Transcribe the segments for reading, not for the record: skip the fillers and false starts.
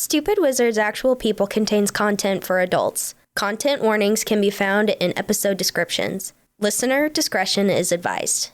Stupid Wizards Actual People contains content for adults. Content warnings can be found in episode descriptions. Listener discretion is advised.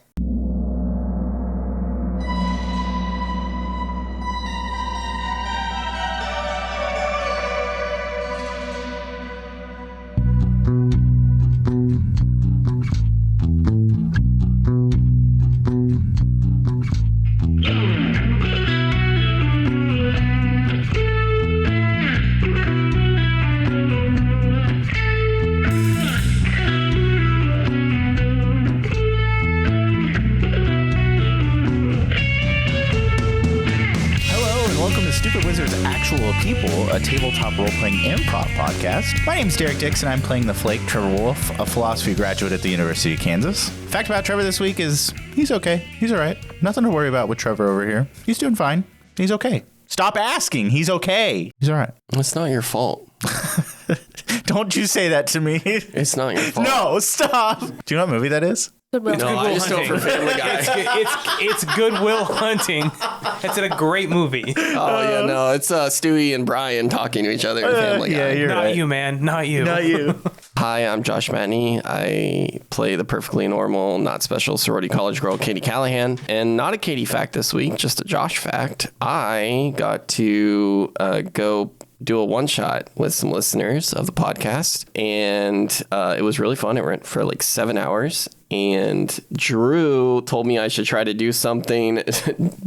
A tabletop role-playing improv podcast. My name's Derek Dix, and I'm playing the Flake, Trevor Wolffe, a philosophy graduate at the University of Kansas. Fact about Trevor this week is he's okay. He's all right. Nothing to worry about with Trevor over here. He's doing fine. He's okay. Stop asking. He's okay. He's all right. It's not your fault. Don't you say that to me. It's not your fault. No, stop. Do you know what movie that is? Goodwill. No, I just know for Family Guy. It's Goodwill Hunting. It's a great movie. Oh, yeah, no. It's Stewie and Brian talking to each other in Family Guy. Yeah, you're Not right. you, man. Not you. Not you. Hi, I'm Josh Matney. I play the perfectly normal, not special sorority college girl, Katie Callahan. And not a Katie fact this week, just a Josh fact. I got to go do a one-shot with some listeners of the podcast, and it was really fun. It went for like 7 hours, and Drew told me I should try to do something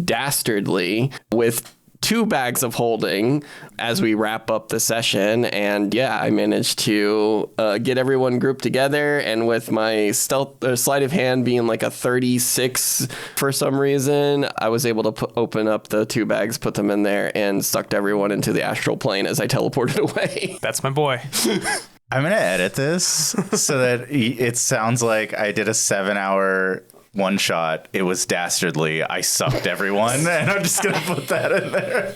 dastardly with 2 bags of holding as we wrap up the session. And yeah, I managed to get everyone grouped together, and with my sleight of hand being like a 36 for some reason, I was able to open up the 2 bags, put them in there, and sucked everyone into the astral plane as I teleported away. That's my boy. I'm going to edit this so that it sounds like I did a 7-hour one shot. It was dastardly. I sucked everyone, and I'm just going to put that in there.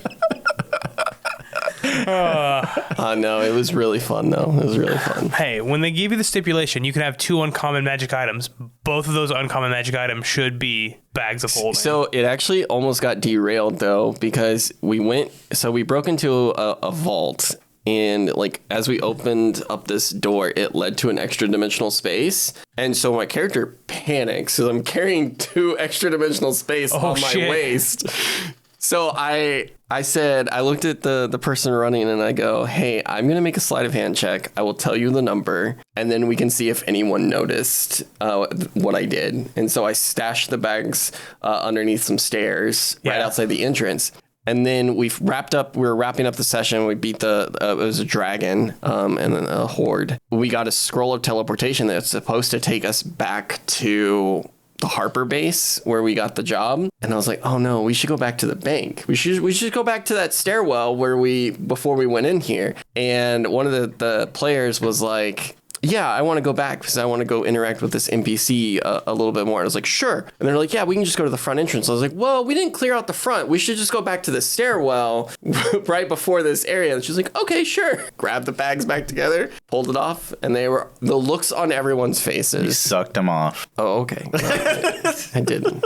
No, it was really fun, though. It was really fun. Hey, when they give you the stipulation, you can have 2 uncommon magic items. Both of those uncommon magic items should be bags of holding. So it actually almost got derailed, though, because we broke into a vault. And like as we opened up this door, it led to an extra dimensional space. And so my character panics because I'm carrying 2 extra dimensional space on my waist. So I looked at the person running and I go, hey, I'm going to make a sleight of hand check. I will tell you the number, and then we can see if anyone noticed what I did. And so I stashed the bags underneath some stairs right outside the entrance. And then we were wrapping up the session. We beat it was a dragon and then a horde. We got a scroll of teleportation that's supposed to take us back to the Harper base where we got the job. And I was like, oh no, we should go back to the bank. We should go back to that stairwell before we went in here. And one of the players was like, yeah, I want to go back because I want to go interact with this NPC a little bit more. I was like, sure. And they're like, yeah, we can just go to the front entrance. I was like, well, we didn't clear out the front. We should just go back to the stairwell right before this area. And she's like, okay, sure. Grabbed the bags back together, pulled it off, and the looks on everyone's faces. You sucked them off. Oh, okay. I didn't.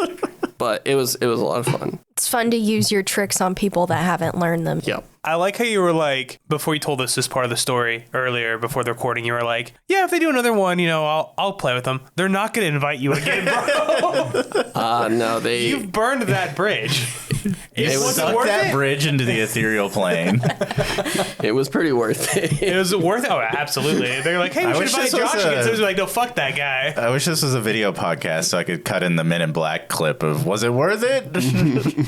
But it was a lot of fun. It's fun to use your tricks on people that haven't learned them. Yep. I like how you were like, before you told us this part of the story earlier, before the recording, you were like, yeah, if they do another one, I'll play with them. They're not going to invite you again, bro. No, You've burned that bridge. It sucked that bridge into the ethereal plane. It was pretty worth it. It was worth it. Oh, absolutely. They're like, hey, we should invite Josh again. So he's like, no, fuck that guy. I wish this was a video podcast so I could cut in the Men in Black clip of, was it worth it?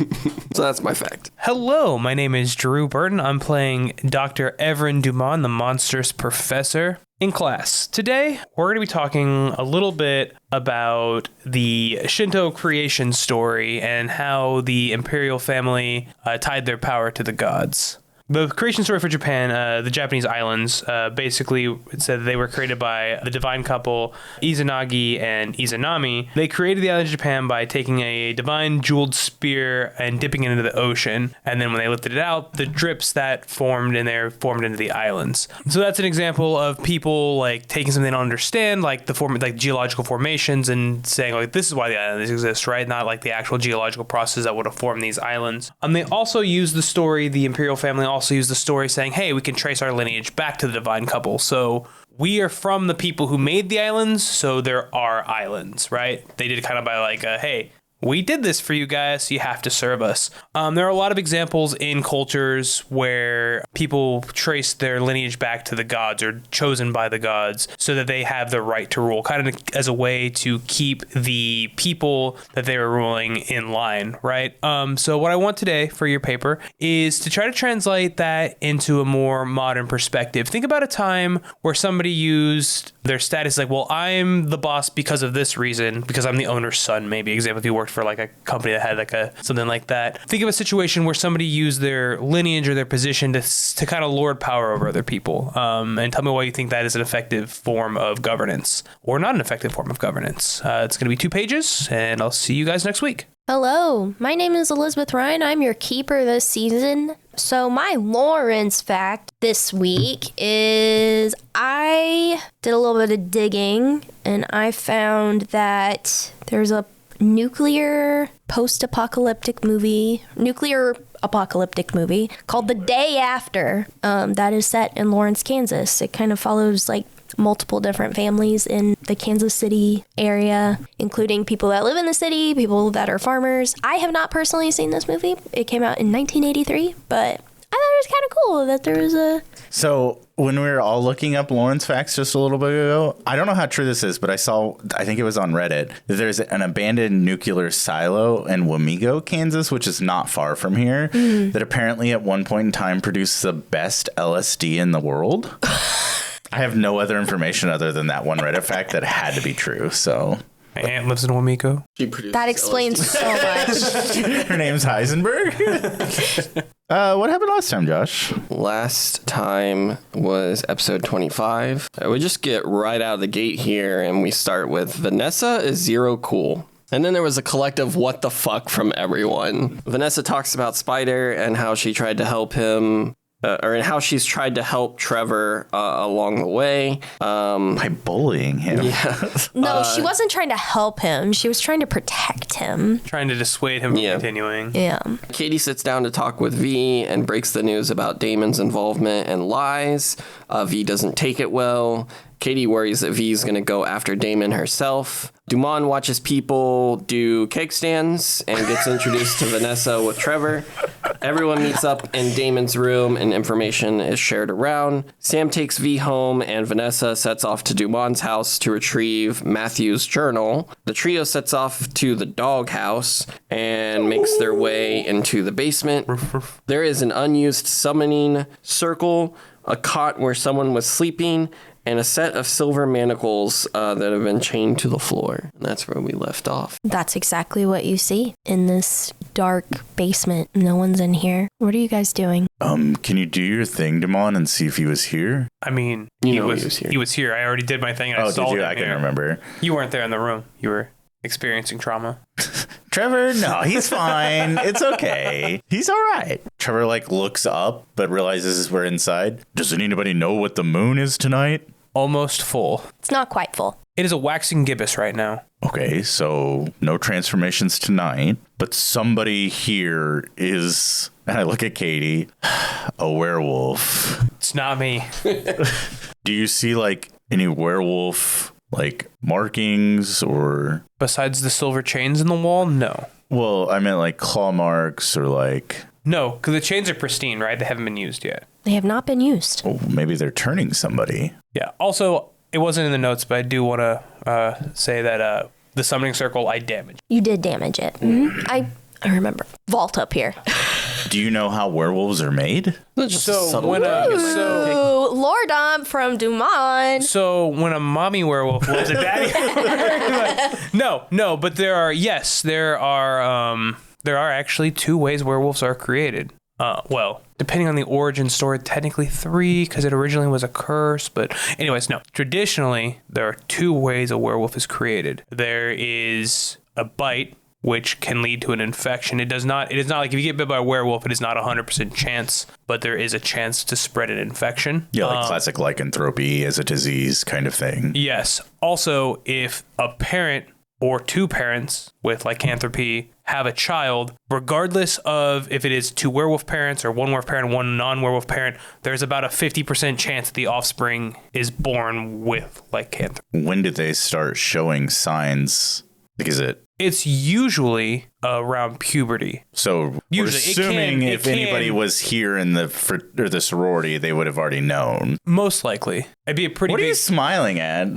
So that's my fact. Hello, my name is Drew Burton. I'm playing Dr. Evren Duman, the monstrous professor. In class, today we're going to be talking a little bit about the Shinto creation story and how the imperial family tied their power to the gods. The creation story for Japan, the Japanese islands, basically it said they were created by the divine couple Izanagi and Izanami. They created the island of Japan by taking a divine jeweled spear and dipping it into the ocean. And then when they lifted it out, the drips that formed in there formed into the islands. So that's an example of people like taking something they don't understand, like like geological formations, and saying like this is why the islands exist, right? Not like the actual geological process that would have formed these islands. They also use the story. The imperial family also use the story saying, hey, we can trace our lineage back to the divine couple. So we are from the people who made the islands, so there are islands, right? They did it kind of by like, hey, we did this for you guys, so you have to serve us. There are a lot of examples in cultures where people trace their lineage back to the gods or chosen by the gods so that they have the right to rule, kind of as a way to keep the people that they were ruling in line, right? So what I want today for your paper is to try to translate that into a more modern perspective. Think about a time where somebody used their status like, well, I'm the boss because of this reason, because I'm the owner's son, maybe. Example, if you worked for like a company that had like something like that. Think of a situation where somebody used their lineage or their position to kind of lord power over other people. And tell me why you think that is an effective form of governance or not an effective form of governance. It's going to be 2 pages, and I'll see you guys next week. Hello, my name is Elizabeth Rein. I'm your keeper this season. So my Lawrence fact this week is I did a little bit of digging and I found that there's a nuclear apocalyptic movie called The Day After that is set in Lawrence, Kansas. It kind of follows like multiple different families in the Kansas City area, including people that live in the city, people that are farmers. I have not personally seen this movie. It came out in 1983, but I thought it was kind of cool that there was a... So when we were all looking up Lawrence facts just a little bit ago, I don't know how true this is, but I think it was on Reddit, that there's an abandoned nuclear silo in Wamego, Kansas, which is not far from here, that apparently at one point in time produced the best LSD in the world. I have no other information other than that one Reddit fact that had to be true, so... My aunt lives in Wamego. That explains so much. Her name's Heisenberg. What happened last time, Josh? Last time was episode 25. We just get right out of the gate here, and we start with Vanessa is zero cool. And then there was a collective what the fuck from everyone. Vanessa talks about Spider and how she tried to help him. Or how she's tried to help Trevor along the way. By bullying him. Yeah. No, she wasn't trying to help him. She was trying to protect him. Trying to dissuade him from continuing. Yeah. Katie sits down to talk with V and breaks the news about Damon's involvement and lies. V doesn't take it well. Katie worries that V is going to go after Damon herself. Duman watches people do cake stands and gets introduced to Vanessa with Trevor. Everyone meets up in Damon's room and information is shared around. Sam takes V home and Vanessa sets off to Duman's house to retrieve Matthew's journal. The trio sets off to the doghouse and makes their way into the basement. There is an unused summoning circle, a cot where someone was sleeping, and a set of silver manacles that have been chained to the floor. And that's where we left off. That's exactly what you see in this dark basement. No one's in here. What are you guys doing? Can you do your thing, Duman, and see if he was here? I mean, he was here. I already did my thing. And I did you? I can remember. You weren't there in the room. You were experiencing trauma. Trevor, no, he's fine. It's okay. He's all right. Trevor, looks up, but realizes we're inside. Does anybody know what the moon is tonight? Almost full. It's not quite full. It is a waxing gibbous right now. Okay, so no transformations tonight, but somebody here is, and I look at Katie, a werewolf. It's not me. Do you see any werewolf markings or... Besides the silver chains in the wall? No. Well, I meant claw marks or No, because the chains are pristine, right? They haven't been used yet. They have not been used. Oh, maybe they're turning somebody. Yeah. Also, it wasn't in the notes, but I do want to say that the summoning circle, I damaged. You did damage it. Mm-hmm. I remember. Vault up here. Do you know how werewolves are made? Lordom from Duman. So when a mommy werewolf lives a daddy No, but there are actually 2 ways werewolves are created. Well, depending on the origin story, technically 3, because it originally was a curse. But anyways, no. Traditionally, there are 2 ways a werewolf is created. There is a bite, which can lead to an infection. It is not like if you get bit by a werewolf, it is not 100% chance, but there is a chance to spread an infection. Yeah, classic lycanthropy as a disease kind of thing. Yes. Also, if a parent or 2 parents with lycanthropy have a child, regardless of if it is two werewolf parents or one werewolf parent and one non-werewolf parent, there's about a 50% chance that the offspring is born with lycanthropy. When did they start showing signs? Like, It's usually around puberty. So Usually, we're assuming if anybody was here in the sorority, they would have already known. Most likely. It'd be a pretty What are you smiling at?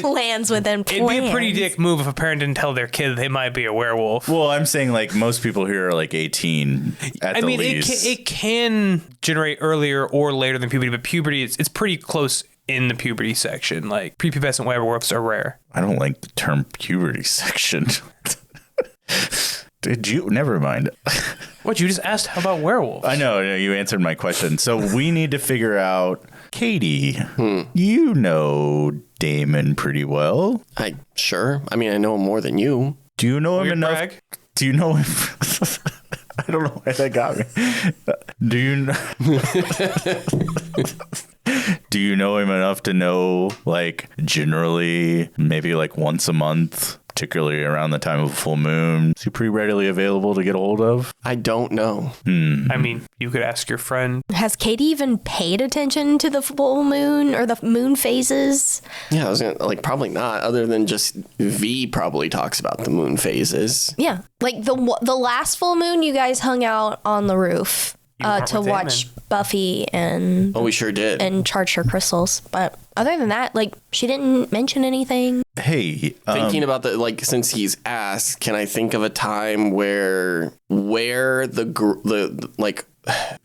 Plans within plans. It'd be a pretty dick move if a parent didn't tell their kid they might be a werewolf. Well, I'm saying like most people here are like 18 at the least. It can generate earlier or later than puberty, but puberty, it's pretty close in the puberty section. Like prepubescent werewolves are rare. I don't like the term puberty section. Did you? Never mind. What, you just asked how about werewolves? I know, you answered my question. So we need to figure out, Katie, you know Damon pretty well. Sure. I mean, I know him more than you. Do you know him enough? Brag? Do you know him? I don't know why that got me. Do you know him enough to know, like, generally, maybe like once a month, particularly around the time of a full moon, is he pretty readily available to get a hold of? I don't know. I mean, you could ask your friend. Has Katie even paid attention to the full moon or the moon phases? Yeah, I was gonna, like, probably not, other than just V probably talks about the moon phases. Yeah. Like the last full moon, you guys hung out on the roof to watch Buffy and... Oh, we sure did. And charge her crystals. But other than that, like, she didn't mention anything. Hey, Thinking about the, like, since he's asked, can I think of a time where the like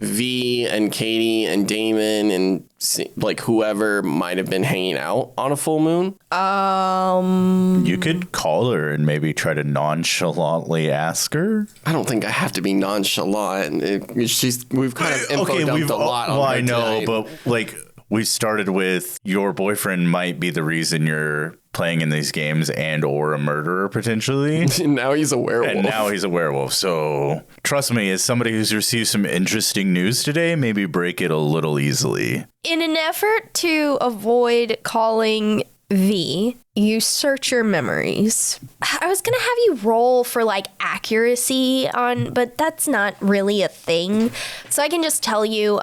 V and Katie and Damon and like whoever might have been hanging out on a full moon? You could call her and maybe try to nonchalantly ask her. I don't think I have to be nonchalant. We've kind of info dumped a lot on her I know, tonight. but like we started with your boyfriend might be the reason you're playing in these games and or a murderer potentially. Now he's a werewolf. And now he's a werewolf. So trust me, as somebody who's received some interesting news today, maybe break it a little easily. In an effort to avoid calling V, you search your memories. I was gonna have you roll for like accuracy but that's not really a thing. So I can just tell you,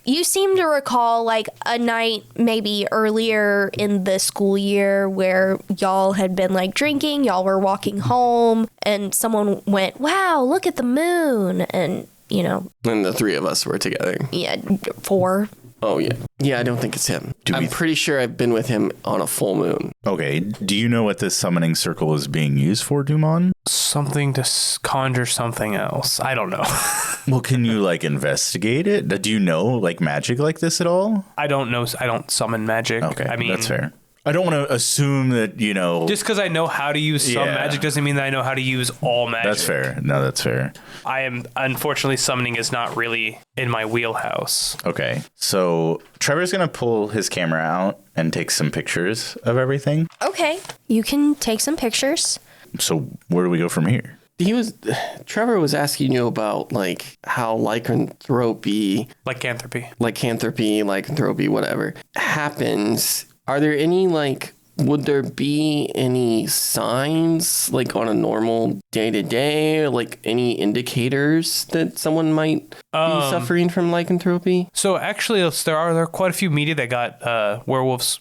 you seem to recall like a night maybe earlier in the school year where y'all had been like drinking, y'all were walking home, and someone went, "Wow, look at the moon," and you know. And the three of us were together. Yeah, 4. Oh, yeah. Yeah, I don't think it's him. I'm pretty sure I've been with him on a full moon. Okay. Do you know what this summoning circle is being used for, Duman? Something to conjure something else. I don't know. Well, can you like investigate it? Do you know like magic like this at all? I don't know. I don't summon magic. Okay, I mean, that's fair. I don't want to assume that, you know... Just because I know how to use some magic doesn't mean that I know how to use all magic. That's fair. No, that's fair. Unfortunately, summoning is not really in my wheelhouse. Okay. So Trevor's going to pull his camera out and take some pictures of everything. Okay. You can take some pictures. So where do we go from here? Trevor was asking you about like how lycanthropy, whatever, happens. Are there any would there be any signs like on a normal day to day, like any indicators that someone might be suffering from lycanthropy? So actually, there are quite a few media that got werewolves,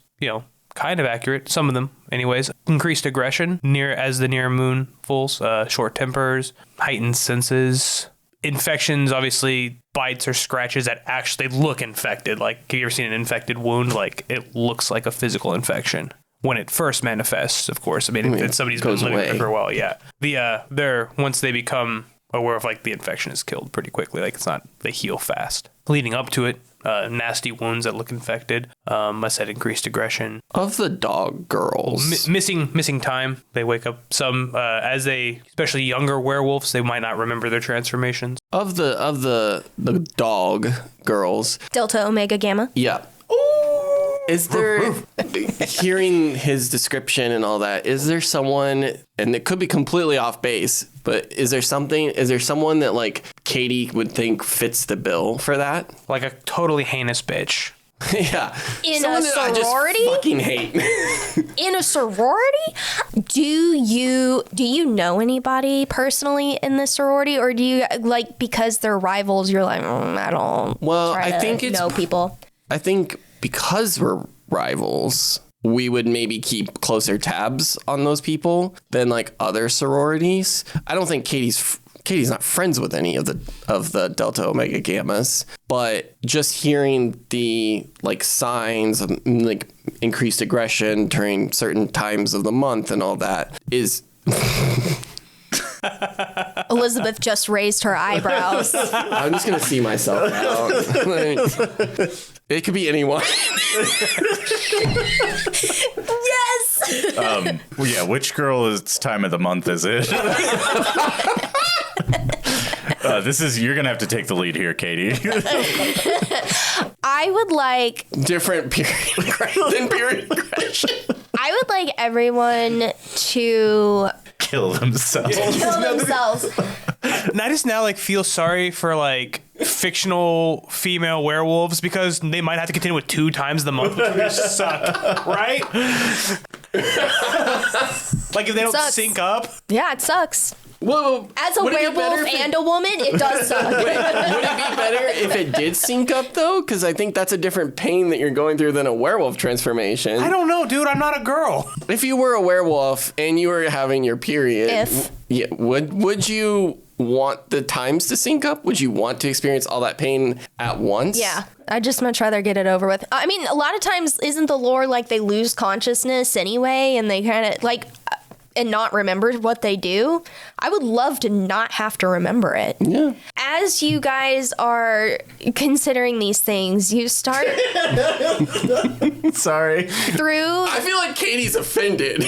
kind of accurate. Some of them, anyways. Increased aggression as the near moon fulls, short tempers, heightened senses. Infections, obviously, bites or scratches that actually look infected. Like, have you ever seen an infected wound? Like, it looks like a physical infection when it first manifests, of course. I mean, if somebody's been living there for a while, yeah. Once they become aware of, the infection is killed pretty quickly. Like, they heal fast. Leading up to it, nasty wounds that look infected. I said increased aggression. Of the dog girls. Missing time. They wake up some, especially younger werewolves, they might not remember their transformations. Of the dog girls. Delta, Omega, Gamma. Yeah. Is there, hearing his description and all that, is there someone, and it could be completely off base, but is there someone that Katie would think fits the bill for that? Like a totally heinous bitch. Yeah. In Someone a that I just sorority? fucking hate. In a sorority? Do you know anybody personally in the sorority, or do you like because they're rivals? You're like, I don't. Well, try I to think it's know people. I think because we're rivals, we would maybe keep closer tabs on those people than like other sororities. I don't think Katie's not friends with any of the Delta Omega Gammas, but just hearing the like signs of like increased aggression during certain times of the month and all that is. Elizabeth just raised her eyebrows. I'm just gonna see myself out. It could be anyone. Yes. Well, yeah, which girl's time of the month is it? You're gonna have to take the lead here, Katie. I would like Different period aggression. I would like everyone to Kill themselves. kill themselves. And I just now like feel sorry for like fictional female werewolves because they might have to contend with 2 times the month, which would suck, right? Like if they don't Sucks. sync up. Yeah, it sucks. Whoa! As a werewolf and a woman, it does suck. Would it be better if it did sync up though? Because I think that's a different pain that you're going through than a werewolf transformation. I don't know, dude. I'm not a girl. If you were a werewolf and you were having your period, would you want the times to sync up? Would you want to experience all that pain at once? Yeah, I'd just much rather get it over with. I mean, a lot of times, isn't the lore like they lose consciousness anyway, and they kind of like and not remember what they do? I would love to not have to remember it. Yeah. As you guys are considering these things, you start Sorry. through I feel like Katie's offended.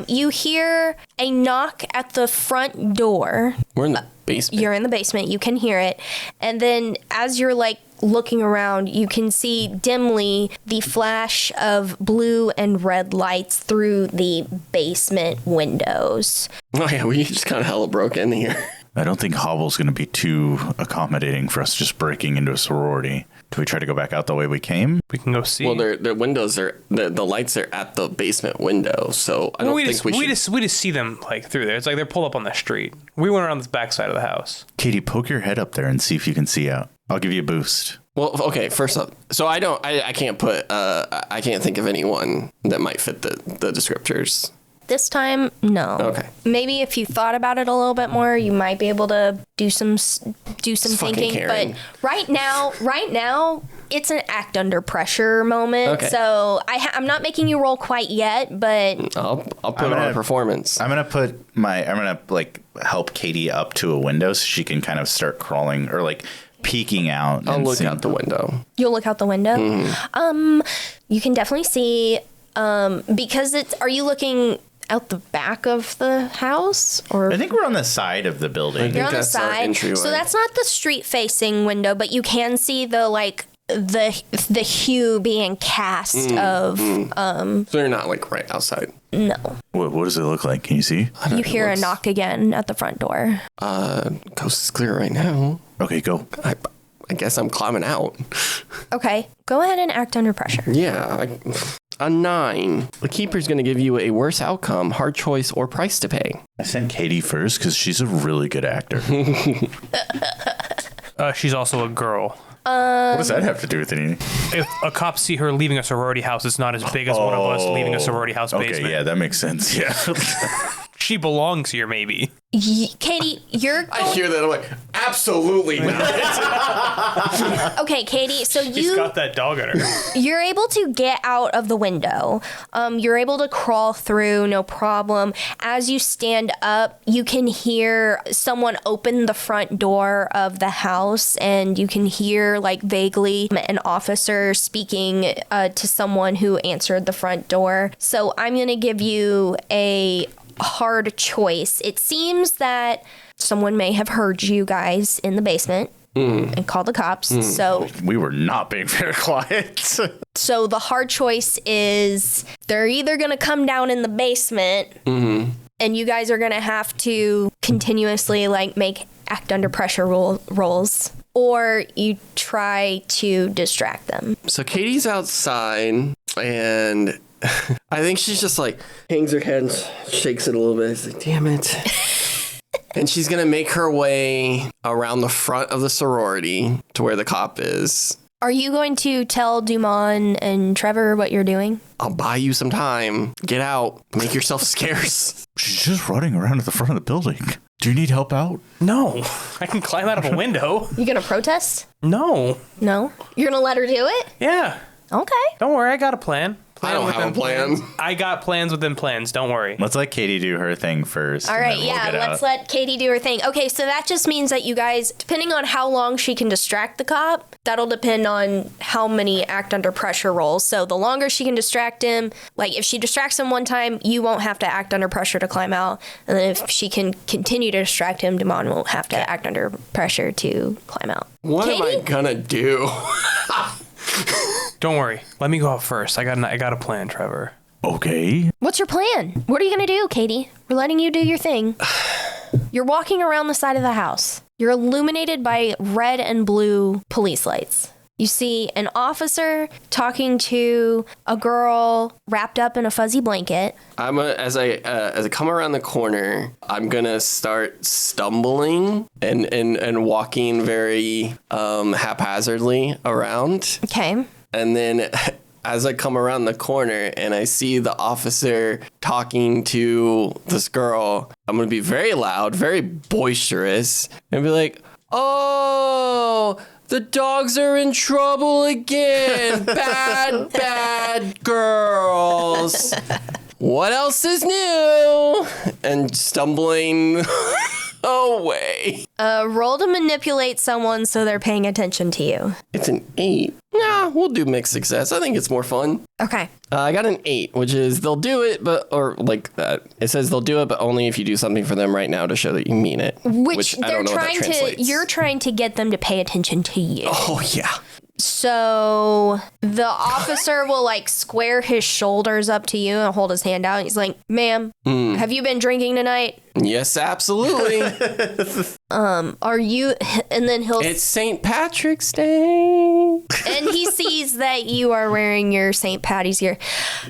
you hear a knock at the front door. We're in the basement. You're in the basement. You can hear it. And then as you're like looking around, you can see dimly the flash of blue and red lights through the basement windows. Oh yeah, we just kind of hella broke in here. I don't think Hobble's going to be too accommodating for us just breaking into a sorority. Do we try to go back out the way we came? We can go see. Well, their windows are the lights are at the basement window, so I don't think we just see them like through there. It's like they're pulled up on the street. We went around this back side of the house. Katie, poke your head up there and see if you can see out. I'll give you a boost. Well, okay. First up, so I can't think of anyone that might fit the descriptors. This time, no. Okay. Maybe if you thought about it a little bit more, you might be able to do some thinking. Karen. But right now, it's an act under pressure moment. Okay. So I'm not making you roll quite yet, but I'll put on a performance. I'm gonna like help Katie up to a window so she can kind of start crawling or like peeking out. I'll look out the window. you'll look out the window. Mm-hmm. You can definitely see because are you looking out the back of the house, or I think we're on the side of the building. you're on the that's our side? entryway. So that's not the street facing window, but you can see the hue being cast of So you're not like right outside. no. What does it look like? Can you see? You hear a knock again at the front door. Coast is clear right now. Okay, go. I guess I'm climbing out. Okay, go ahead and act under pressure. Yeah. A 9. The keeper's going to give you a worse outcome, hard choice, or price to pay. I sent Katie first because she's a really good actor. She's also a girl. What does that have to do with anything? If a cop see her leaving a sorority house, it's not as big as one of us leaving a sorority house basement. Okay, yeah, that makes sense. Yeah. She belongs here, maybe. Katie, you're I hear that. I'm like, absolutely not. okay, Katie. So She's got that dog in her. you're able to get out of the window. You're able to crawl through, no problem. As you stand up, you can hear someone open the front door of the house, and you can hear like vaguely an officer speaking to someone who answered the front door. So I'm gonna give you a hard choice. It seems that someone may have heard you guys in the basement and called the cops. So We were not being very quiet. so the hard choice is they're either going to come down in the basement and you guys are going to have to continuously like make act under pressure rolls, or you try to distract them. So Katie's outside, and I think she's just like hangs her head and shakes it a little bit. It's like, damn it. And she's going to make her way around the front of the sorority to where the cop is. Are you going to tell Duman and Trevor what you're doing? I'll buy you some time. Get out. Make yourself scarce. She's just running around at the front of the building. Do you need help out? No, I can climb out of a window. You gonna protest? No. No? You're gonna let her do it? Yeah. Okay. Don't worry, I got a plan. I don't have a plan. I got plans within plans. Don't worry. Let's let Katie do her thing first. All right, let's let Katie do her thing. Okay, so that just means that you guys, depending on how long she can distract the cop, that'll depend on how many act under pressure rolls. So the longer she can distract him, like if she distracts him one time, you won't have to act under pressure to climb out. And then if she can continue to distract him, Duman won't have to act under pressure to climb out. What Katie? am I gonna do? Don't worry. Let me go out first. I got a plan, Trevor. Okay. What's your plan? What are you gonna do, Katie? We're letting you do your thing. You're walking around the side of the house. You're illuminated by red and blue police lights. You see an officer talking to a girl wrapped up in a fuzzy blanket. As I come around the corner, I'm gonna start stumbling and walking very haphazardly around. Okay. And then as I come around the corner and I see the officer talking to this girl, I'm going to be very loud, very boisterous, and be like, "Oh, the dogs are in trouble again. Bad, bad girls. What else is new?" And stumbling away. Roll to manipulate someone so they're paying attention to you. It's an 8. Nah, we'll do mixed success. I think it's more fun. Okay. I got an 8, which is they'll do it, or like that. It says they'll do it, but only if you do something for them right now to show that you mean it. Which I they're don't know what that trying to, translates. you're trying to get them to pay attention to you. Oh, yeah. So the officer will like square his shoulders up to you and hold his hand out. And he's like, "Ma'am, have you been drinking tonight?" Yes, absolutely. Are you? And then he'll. It's St. Patrick's Day. And he sees that you are wearing your St. Patty's gear.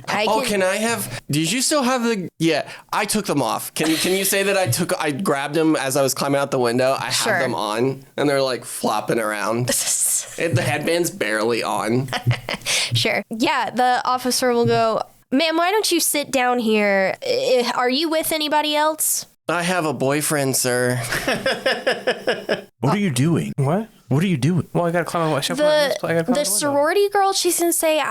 Can I have? Did you still have the? Yeah, I took them off. Can you say that I grabbed them as I was climbing out the window? I Sure. have them on, and they're like flopping around. The headband's barely on. Sure. Yeah, the officer will go, "Ma'am, why don't you sit down here? Are you with anybody else?" I have a boyfriend, sir. What are you doing? What? What are you doing? Well, I gotta climb out. The sorority girl, she's gonna say,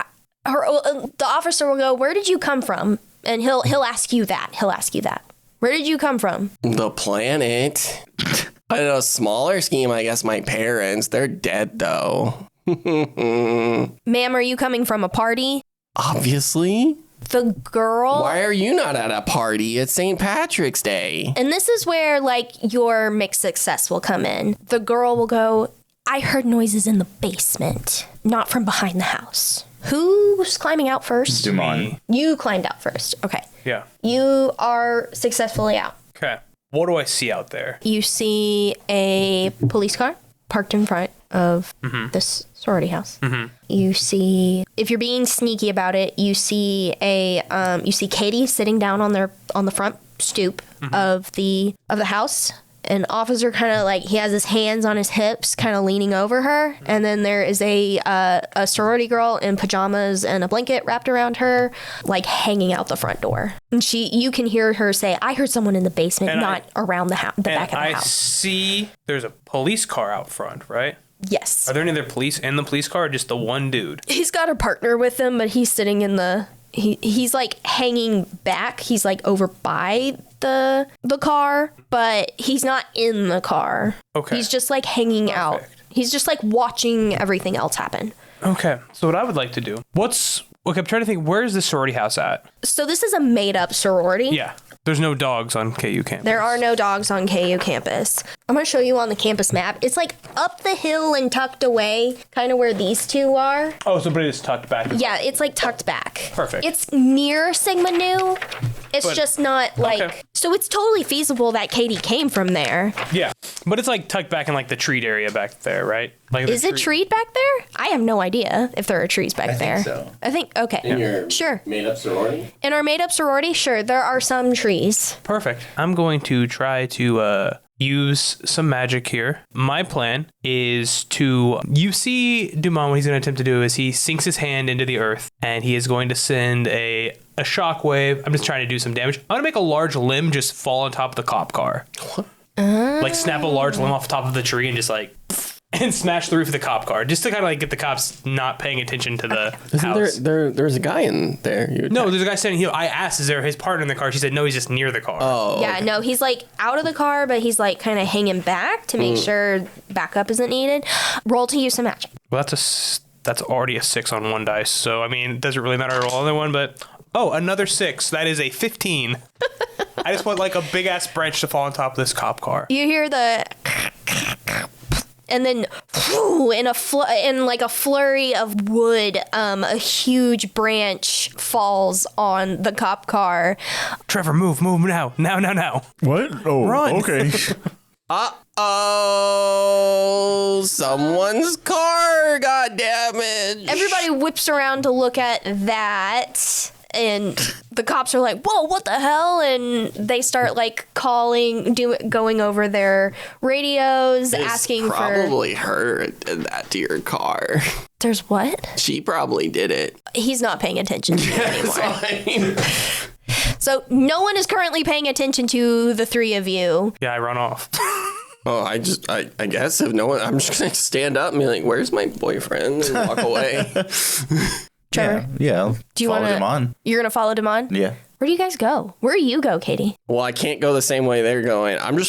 the officer will go, "Where did you come from?" And he'll ask you that. Where did you come from? The planet. On a smaller scheme, I guess my parents. They're dead, though. Ma'am, are you coming from a party? Obviously. The girl. Why are you not at a party? It's St. Patrick's Day. And this is where, like, your mixed success will come in. The girl will go, "I heard noises in the basement, not from behind the house." Who's climbing out first? Duman. You climbed out first. Okay. Yeah. You are successfully out. Okay. What do I see out there? You see a police car parked in front of this sorority house. You see, if you're being sneaky about it, you see Katie sitting down on the front stoop of the house. An officer kind of like, he has his hands on his hips, kind of leaning over her. And then there is a sorority girl in pajamas and a blanket wrapped around her, like hanging out the front door. And you can hear her say, "I heard someone in the basement, And not around the back of the I house." see there's a police car out front, right? Yes. Are there any other police in the police car or just the one dude? He's got a partner with him, but he's sitting in he's like hanging back. He's like over by the car, but he's not in the car. Okay. He's just like hanging out. He's just like watching everything else happen. Okay. So what I would like to do, I'm trying to think, where's the sorority house at? So this is a made up sorority. Yeah. There's no dogs on KU campus. There are no dogs on KU campus. I'm going to show you on the campus map. It's like up the hill and tucked away, kind of where these two are. Oh, so but it is tucked back. Yeah, it's like tucked back. Perfect. It's near Sigma Nu, It's just not like... Okay. So it's totally feasible that Katie came from there. Yeah, but it's like tucked back in like the treed area back there, right? Like Is it treed back there? I have no idea if there are trees back there. so. I think, okay. In your Sure. made-up sorority? In our made-up sorority, sure, there are some trees. Perfect. I'm going to try to use some magic here. My plan is to... You see Duman, what he's going to attempt to do is he sinks his hand into the earth, and he is going to send a shockwave. I'm just trying to do some damage. I'm going to make a large limb just fall on top of the cop car. Like snap a large limb off the top of the tree and just like... and smash the roof of the cop car, just to kind of like get the cops not paying attention to the house. There's a guy in there. No, there's a guy standing here. I asked, is there his partner in the car? She said, no, he's just near the car. Oh. Yeah, no, he's like out of the car, but he's like kind of hanging back to make sure backup isn't needed. Roll to use some magic. Well, that's already a 6 on one dice. So, I mean, it doesn't really matter to roll another one, but... Oh, another 6. That is a 15. I just want like a big-ass branch to fall on top of this cop car. You hear the... And then, in like a flurry of wood, a huge branch falls on the cop car. Trevor, move now. Now. What? Oh, Run. Okay. Uh-oh, someone's car got damaged. Everybody whips around to look at that. And the cops are like, whoa, what the hell? And they start like going over their radios, asking probably her did that to your car. There's what? She probably did it. He's not paying attention to you anymore. So no one is currently paying attention to the three of you. Yeah, I run off. Oh, I guess if no one, I'm just gonna stand up and be like, "Where's my boyfriend?" and walk away. Trevor, Yeah. do you want follow to? him on? You're gonna follow Duman? Yeah. Where do you guys go? Where do you go, Katie? Well, I can't go the same way they're going. I'm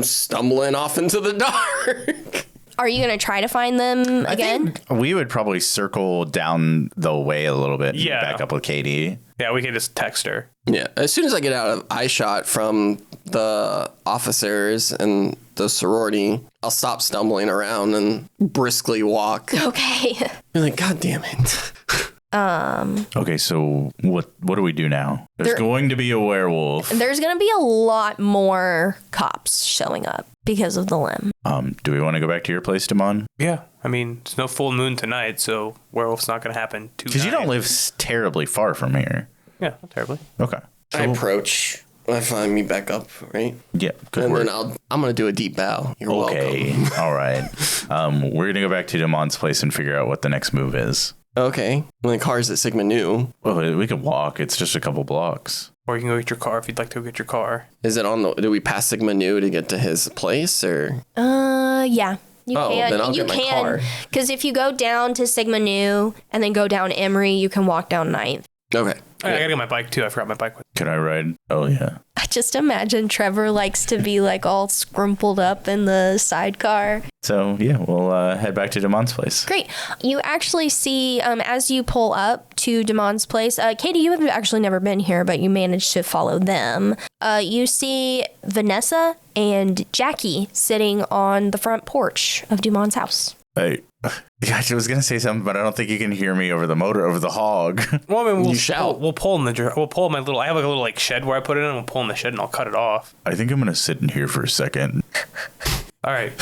stumbling off into the dark. Are you gonna try to find them again? We would probably circle down the way a little bit. Yeah. And back up with Katie. Yeah, we can just text her. Yeah, as soon as I get out of eye shot from the officers and the sorority, I'll stop stumbling around and briskly walk. Okay. You're like, God damn it. Okay, so what do we do now? There's going to be a werewolf. There's gonna be a lot more cops showing up because of the limb. Do we want to go back to your place, Duman? Yeah, I mean, it's no full moon tonight, so werewolf's not going to happen tonight. Because you don't live terribly far from here. Yeah, not terribly. Okay. I approach. I find me back up, right? Yeah. Good And work. then I'm going to do a deep bow. You're Okay. welcome. All right. We're going to go back to Duman's place and figure out what the next move is. Okay. And the car's at Sigma Nu. Well, we could walk. It's just a couple blocks. Or you can go get your car if you'd like to go get your car. Is it do we pass Sigma Nu to get to his place or? Yeah. You can. Then I'll you get my can. car. Because if you go down to Sigma Nu and then go down Emory, you can walk down 9th. Okay. Oh, I gotta get my bike too. I forgot my bike. Could I ride? Oh, yeah. I just imagine Trevor likes to be like all scrumpled up in the sidecar. So, yeah, we'll head back to Duman's place. Great. You actually see, as you pull up to Duman's place, Katie, you have actually never been here, but you managed to follow them. You see Vanessa and Jackie sitting on the front porch of Duman's house. Hey, I was going to say something, but I don't think you can hear me over the hog. Well, I mean, You shout. We'll pull in we'll pull my little. I have like a little like shed where I put it in. And we'll pull in the shed and I'll cut it off. I think I'm going to sit in here for a second. All right.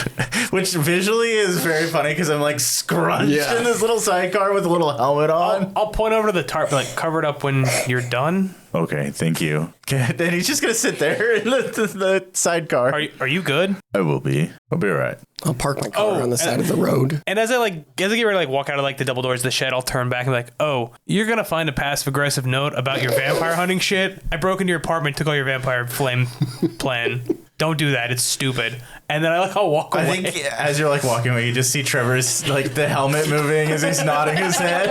Which visually is very funny because I'm like scrunched in this little sidecar with a little helmet on. I'll point over to the tarp, like cover it up when you're done. Okay, thank you. Okay, then he's just going to sit there in the sidecar. Are you good? I will be. I'll be all right. I'll park my car on the side of the road. And as I get ready to like walk out of like the double doors of the shed, I'll turn back and be like, "Oh, you're gonna find a passive aggressive note about your vampire hunting shit. I broke into your apartment, took all your vampire flame plan. Don't do that. It's stupid." And then I'll walk away. I think as you're like walking away, you just see Trevor's like the helmet moving as he's nodding his head.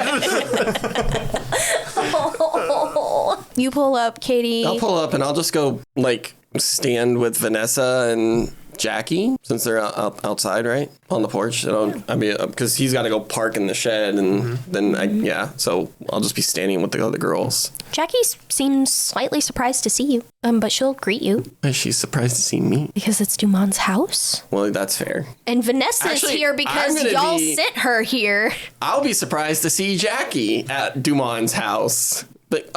You pull up, Katie. I'll pull up and I'll just go like stand with Vanessa and Jackie since they're outside, right? On the porch. I mean, because he's got to go park in the shed and then so I'll just be standing with the other girls. Jackie seems slightly surprised to see you, but she'll greet you Is she surprised to see me? because it's Duman's house. Well, that's fair. And Vanessa's Actually, here because I'm gonna y'all be- sent her here. I'll be surprised to see Jackie at Duman's house. But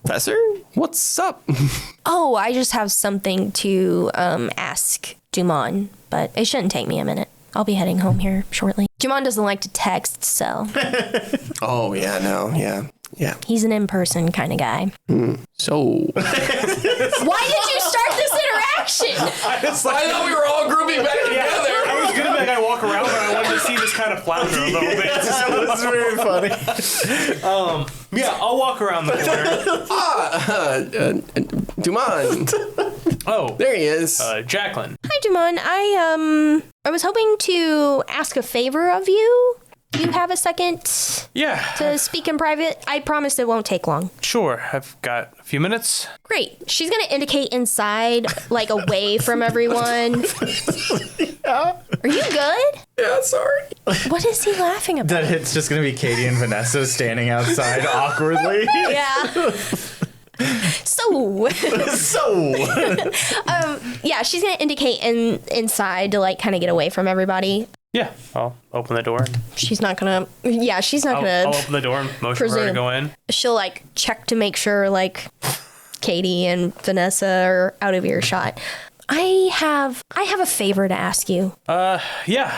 Professor, what's up? Oh, I just have something to ask Duman, but it shouldn't take me a minute. I'll be heading home here shortly. Duman doesn't like to text, so. Oh, yeah, no, yeah. Yeah. He's an in-person kind of guy. So. Why did you start this interaction? I thought we were all grouping back together. I was gonna make I walk around, but I wanted to see this kind of flounder a little bit. That's very funny. Yeah, I'll walk around the corner. Duman. Oh, There he is. Jacqueline. Hi, Duman. I was hoping to ask a favor of you. Do you have a second Yeah, to speak in private? I promise it won't take long. sure. I've got a few minutes. Great. She's going to indicate inside, like away from everyone. Are you good? Yeah, sorry. What is he laughing about? That it's just going to be Katie and Vanessa standing outside awkwardly. Yeah. So, yeah, she's going to indicate inside to like kind of get away from everybody. Yeah, I'll open the door. She's not going to, yeah, she's not I'll going open the door and motion for her to presume. go in. She'll like check to make sure like Katie and Vanessa are out of earshot. I have a favor to ask you. Yeah.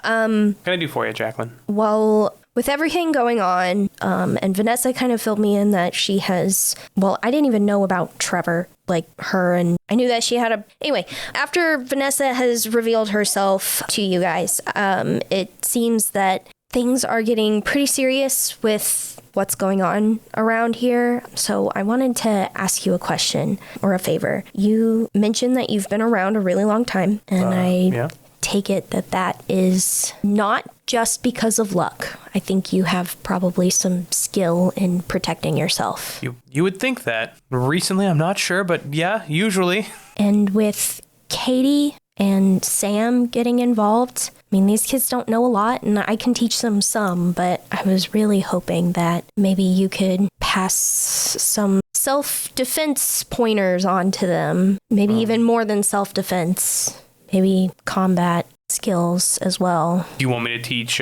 What can I do for you, Jacqueline? Well, with everything going on, and Vanessa kind of filled me in that she has, well, I didn't even know about Trevor, like her, and I knew that she had anyway, after Vanessa has revealed herself to you guys, it seems that things are getting pretty serious with what's going on around here. So I wanted to ask you a question or a favor. You mentioned that you've been around a really long time, and Yeah. take it that is not just because of luck. I think you have probably some skill in protecting yourself. You would think that. Recently, I'm not sure, but yeah, usually. And with Katie and Sam getting involved, I mean, these kids don't know a lot, and I can teach them some, but I was really hoping that maybe you could pass some self-defense pointers on to them. Maybe even more than self-defense. Maybe combat skills as well. Do you want me to teach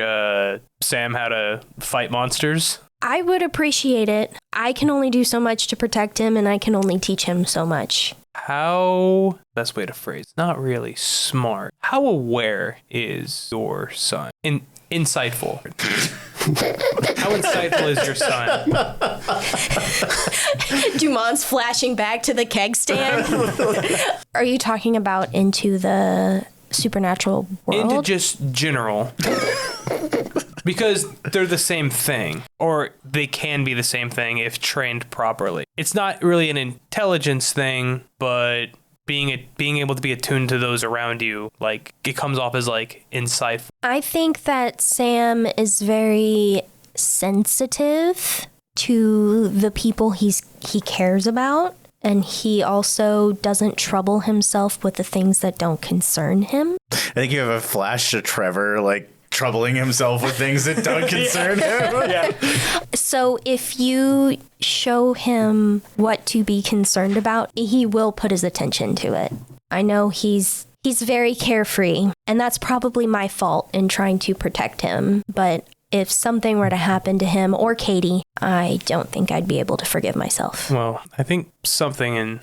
Sam how to fight monsters? I would appreciate it. I can only do so much to protect him, and I can only teach him so much. How, best way to phrase, not really smart. How aware is your son? Insightful. How insightful is your son? Dumon's flashing back to the keg stand. Are you talking about into the supernatural world? Into just general. Because they're the same thing, or they can be the same thing if trained properly. It's not really an intelligence thing, but being able to be attuned to those around you, like, it comes off as like insightful. I think that Sam is very sensitive to the people he cares about, and he also doesn't trouble himself with the things that don't concern him. I think you have a flash to Trevor, like, troubling himself with things that don't concern him. Yeah. So if you show him what to be concerned about, he will put his attention to it. I know he's very carefree, and that's probably my fault in trying to protect him. But if something were to happen to him or Katie, I don't think I'd be able to forgive myself. Well, I think something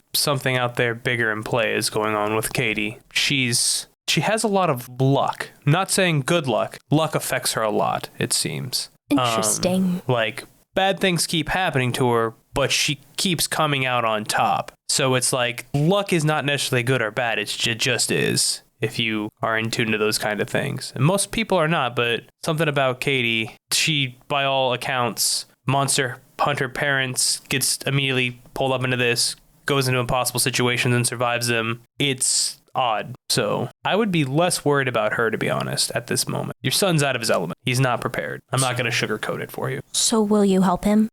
out there bigger in play is going on with Katie. She has a lot of luck. I'm not saying good luck. Luck affects her a lot, it seems. Interesting. Like, bad things keep happening to her, but she keeps coming out on top. So it's like, luck is not necessarily good or bad. It just is, if you are in tune to those kind of things. And most people are not, but something about Katie, she, by all accounts, monster hunter parents, gets immediately pulled up into this, goes into impossible situations and survives them. It's odd. So I would be less worried about her, to be honest, at this moment. Your son's out of his element. He's not prepared. I'm not going to sugarcoat it for you. So will you help him?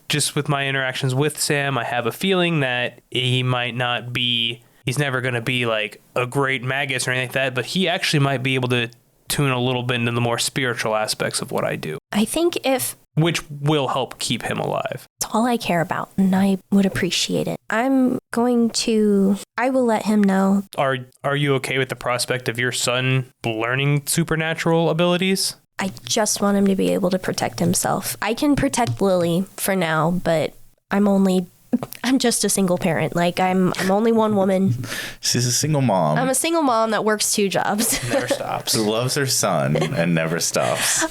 Just with my interactions with Sam, I have a feeling that he might not be, he's never going to be like a great magus or anything like that, but he actually might be able to tune a little bit into the more spiritual aspects of what I do. I think which will help keep him alive. It's all I care about, and I would appreciate it. I will let him know. Are you okay with the prospect of your son learning supernatural abilities? I just want him to be able to protect himself. I can protect Lily for now, but I'm just a single parent. Like I'm only one woman. She's a single mom. I'm a single mom that works 2 jobs. Never stops. Who loves her son and never stops.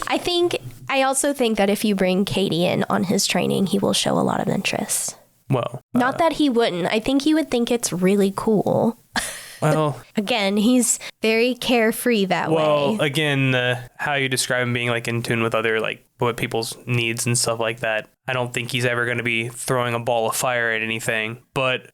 I also think that if you bring Katie in on his training, he will show a lot of interest. Well, Not that he wouldn't. I think he would think it's really cool. well, Again, he's very carefree that way. again, how you describe him being like in tune with other like what people's needs and stuff like that. I don't think he's ever going to be throwing a ball of fire at anything, but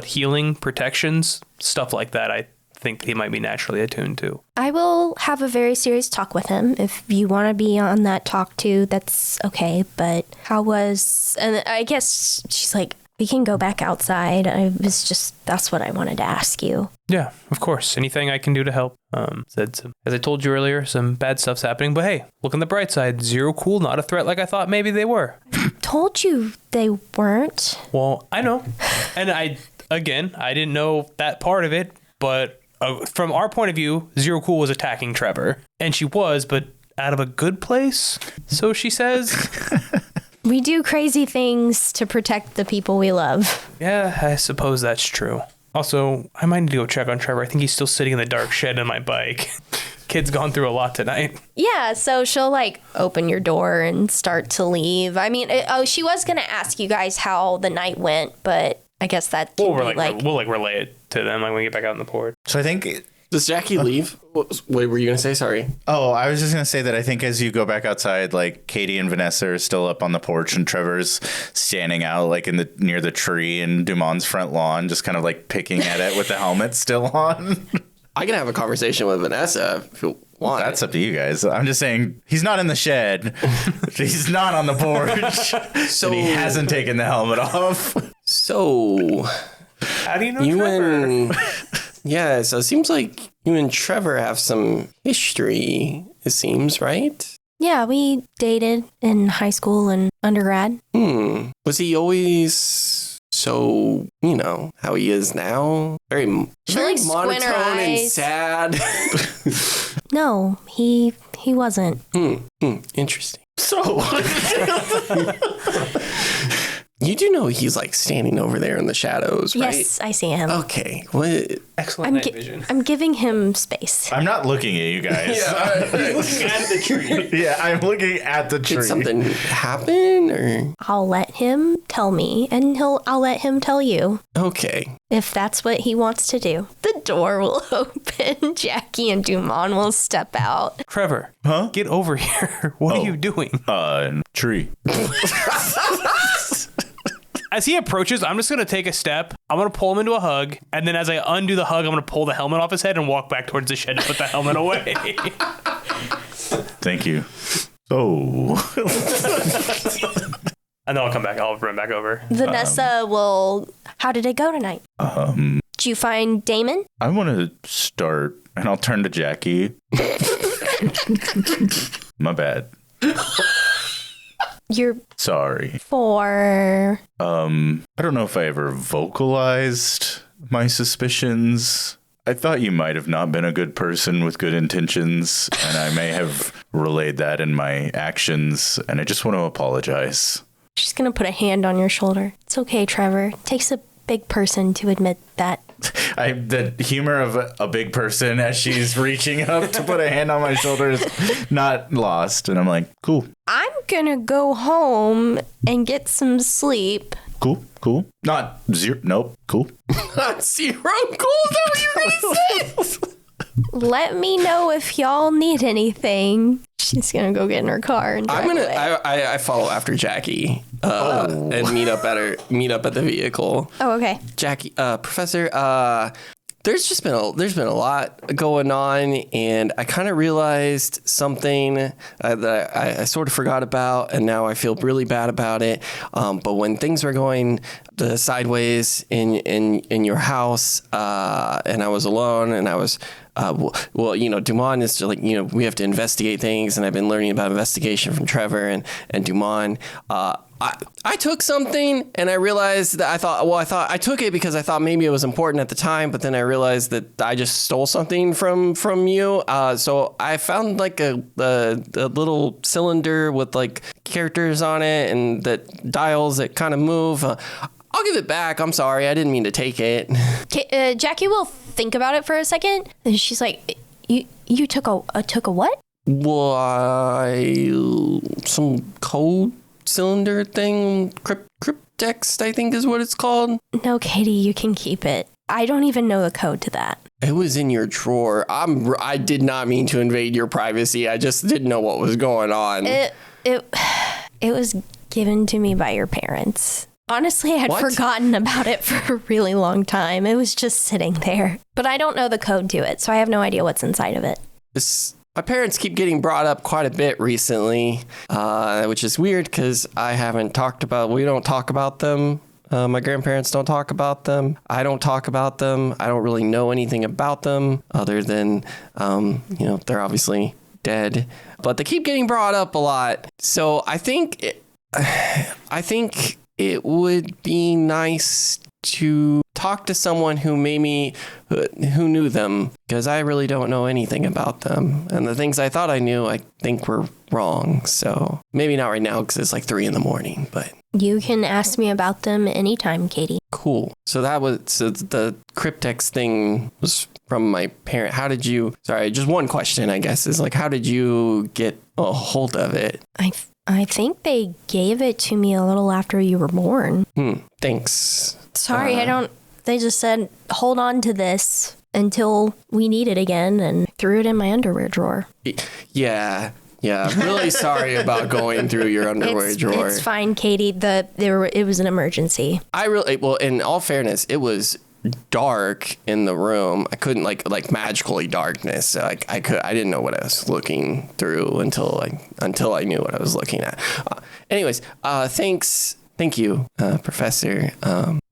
healing, protections, stuff like that, I think he might be naturally attuned to. I will have a very serious talk with him. If you want to be on that talk too, that's okay. But and I guess she's like, we can go back outside. That's what I wanted to ask you. Yeah, of course. Anything I can do to help. As I told you earlier, some bad stuff's happening, but hey, look on the bright side. Zero cool, not a threat like I thought maybe they were. Told you they weren't. Well, I know. And I didn't know that part of it, but from our point of view, Zero Cool was attacking Trevor. And she was, but out of a good place, so she says. We do crazy things to protect the people we love. Yeah, I suppose that's true. Also, I might need to go check on Trevor. I think he's still sitting in the dark shed on my bike. Kid's gone through a lot tonight. Yeah, so she'll like open your door and start to leave. I mean, she was going to ask you guys how the night went, but I guess that can We'll be relay it to them like when we get back out on the porch. So I think... Does Jackie leave? What were you going to say? Sorry. Oh, I was just going to say that I think as you go back outside, like Katie and Vanessa are still up on the porch and Trevor's standing out like near the tree in Duman's front lawn, just kind of like picking at it with the helmet still on. I can have a conversation with Vanessa if you want. That's up to you guys. I'm just saying he's not in the shed. He's not on the porch. So and he hasn't taken the helmet off. So How do you know Trevor? Yeah, so it seems like you and Trevor have some history, it seems, right? Yeah, we dated in high school and undergrad. Was he always so, how he is now? Very monotone and sad. No, he wasn't. Interesting. So, you do know he's like standing over there in the shadows, right? Yes, I see him. Okay. What? Excellent night vision. I'm giving him space. I'm not looking at you guys. I'm looking at the tree. Yeah, I'm looking at the tree. Did something happen or? I'll let him tell me, and I'll let him tell you. Okay. If that's what he wants to do. The door will open. Jackie and Duman will step out. Trevor, get over here. What are you doing? Tree. As he approaches, I'm just going to take a step. I'm going to pull him into a hug. And then as I undo the hug, I'm going to pull the helmet off his head and walk back towards the shed to put the helmet away. Thank you. Oh. And then I'll come back. I'll run back over. Vanessa will... How did it go tonight? Did you find Damon? I want to start, and I'll turn to Jackie. My bad. You're sorry. For... I don't know if I ever vocalized my suspicions. I thought you might have not been a good person with good intentions, and I may have relayed that in my actions, and I just want to apologize. She's going to put a hand on your shoulder. It's okay, Trevor. It takes a big person to admit that. The humor of a big person as she's reaching up to put a hand on my shoulder is not lost. And I'm like, cool. I'm going to go home and get some sleep. Cool. Not zero. Nope. Cool. Not zero. Cool. Is that what you're going to say? Let me know if y'all need anything. She's gonna go get in her car and drive away. I follow after Jackie and meet up at the vehicle. Oh, okay. Jackie, Professor, there's been a lot going on, and I kind of realized something that I sort of forgot about, and now I feel really bad about it. But when things were going sideways in your house, and I was alone, and I was. Duman is like, we have to investigate things, and I've been learning about investigation from Trevor and Duman. I took something and I realized that I thought I took it because I thought maybe it was important at the time, but then I realized that I just stole something from you. So I found like a little cylinder with like characters on it and that dials that kind of move. I'll give it back. I'm sorry. I didn't mean to take it. Jackie will think about it for a second, and she's like, "You took a what?" Well, some code cylinder thing, cryptext, I think is what it's called. No, Katie, you can keep it. I don't even know the code to that. It was in your drawer. I did not mean to invade your privacy. I just didn't know what was going on. It was given to me by your parents. Honestly, I had forgotten about it for a really long time. It was just sitting there. But I don't know the code to it, so I have no idea what's inside of it. My parents keep getting brought up quite a bit recently, which is weird because we don't talk about them. My grandparents don't talk about them. I don't talk about them. I don't really know anything about them other than, they're obviously dead. But they keep getting brought up a lot. So I think it would be nice to talk to someone who knew them, because I really don't know anything about them. And the things I thought I knew, I think were wrong. So maybe not right now because it's like 3 a.m, but... You can ask me about them anytime, Katie. Cool. So the cryptex thing was from my parent. Just one question, I guess, is like, how did you get a hold of it? I think they gave it to me a little after you were born. Thanks. Sorry, they just said, hold on to this until we need it again, and threw it in my underwear drawer. Yeah. Really sorry about going through your underwear drawer. It's fine, Katie. It was an emergency. In all fairness, it was dark in the room. I couldn't like magically darkness. So I didn't know what I was looking through until I knew what I was looking at. Anyways, thanks. Thank you, Professor.